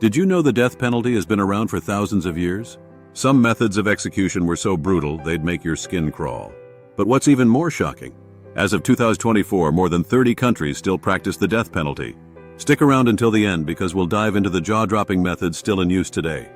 Did you know the death penalty has been around for thousands of years? Some methods of execution were so brutal they'd make your skin crawl. But what's even more shocking? As of 2024, more than 30 countries still practice the death penalty. Stick around until the end because we'll dive into the jaw-dropping methods still in use today.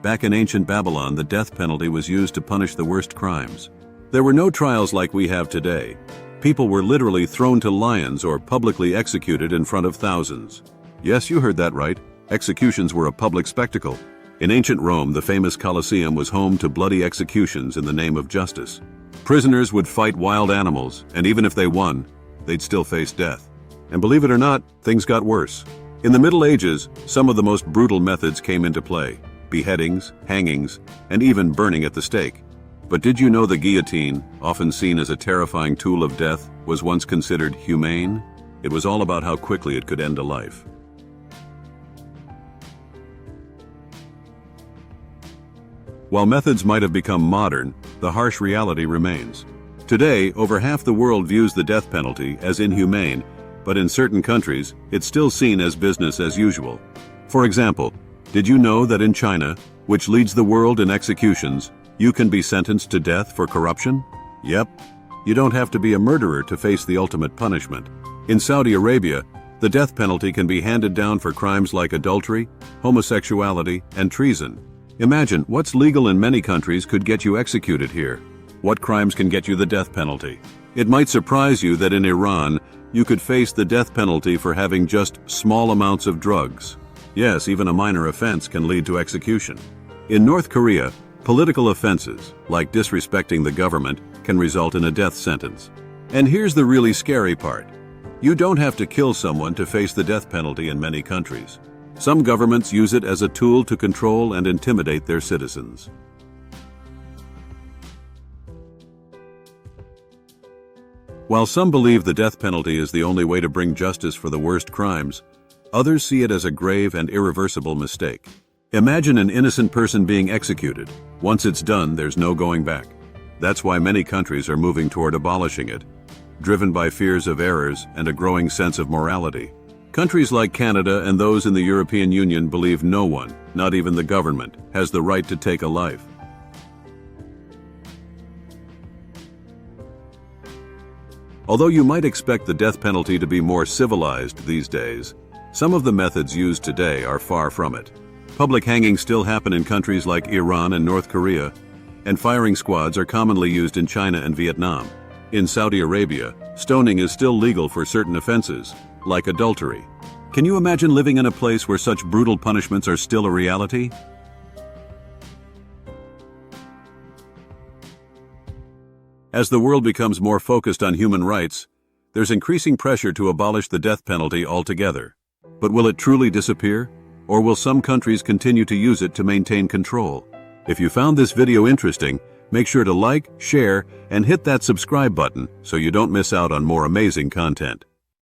Back in ancient Babylon, the death penalty was used to punish the worst crimes. There were no trials like we have today. People were literally thrown to lions or publicly executed in front of thousands. Yes, you heard that right. Executions were a public spectacle. In ancient Rome, the famous Colosseum was home to bloody executions in the name of justice. Prisoners would fight wild animals, and even if they won, they'd still face death. And believe it or not, things got worse. In the Middle Ages, some of the most brutal methods came into play: beheadings, hangings, and even burning at the stake. But did you know the guillotine, often seen as a terrifying tool of death, was once considered humane? It was all about how quickly it could end a life. While methods might have become modern, the harsh reality remains. Today, over half the world views the death penalty as inhumane, but in certain countries, it's still seen as business as usual. For example, did you know that in China, which leads the world in executions, you can be sentenced to death for corruption? Yep. You don't have to be a murderer to face the ultimate punishment. In Saudi Arabia, the death penalty can be handed down for crimes like adultery, homosexuality, and treason. Imagine what's legal in many countries could get you executed here. What crimes can get you the death penalty? It might surprise you that in Iran, you could face the death penalty for having just small amounts of drugs. Yes, even a minor offense can lead to execution. In North Korea, political offenses, like disrespecting the government, can result in a death sentence. And here's the really scary part. You don't have to kill someone to face the death penalty in many countries. Some governments use it as a tool to control and intimidate their citizens. While some believe the death penalty is the only way to bring justice for the worst crimes, others see it as a grave and irreversible mistake. Imagine an innocent person being executed. Once it's done, there's no going back. That's why many countries are moving toward abolishing it, driven by fears of errors and a growing sense of morality. Countries like Canada and those in the European Union believe no one, not even the government, has the right to take a life. Although you might expect the death penalty to be more civilized these days, some of the methods used today are far from it. Public hangings still happen in countries like Iran and North Korea, and firing squads are commonly used in China and Vietnam. In Saudi Arabia, stoning is still legal for certain offenses, like adultery. Can you imagine living in a place where such brutal punishments are still a reality? As the world becomes more focused on human rights, there's increasing pressure to abolish the death penalty altogether. But will it truly disappear? Or will some countries continue to use it to maintain control? If you found this video interesting, make sure to like, share, and hit that subscribe button so you don't miss out on more amazing content.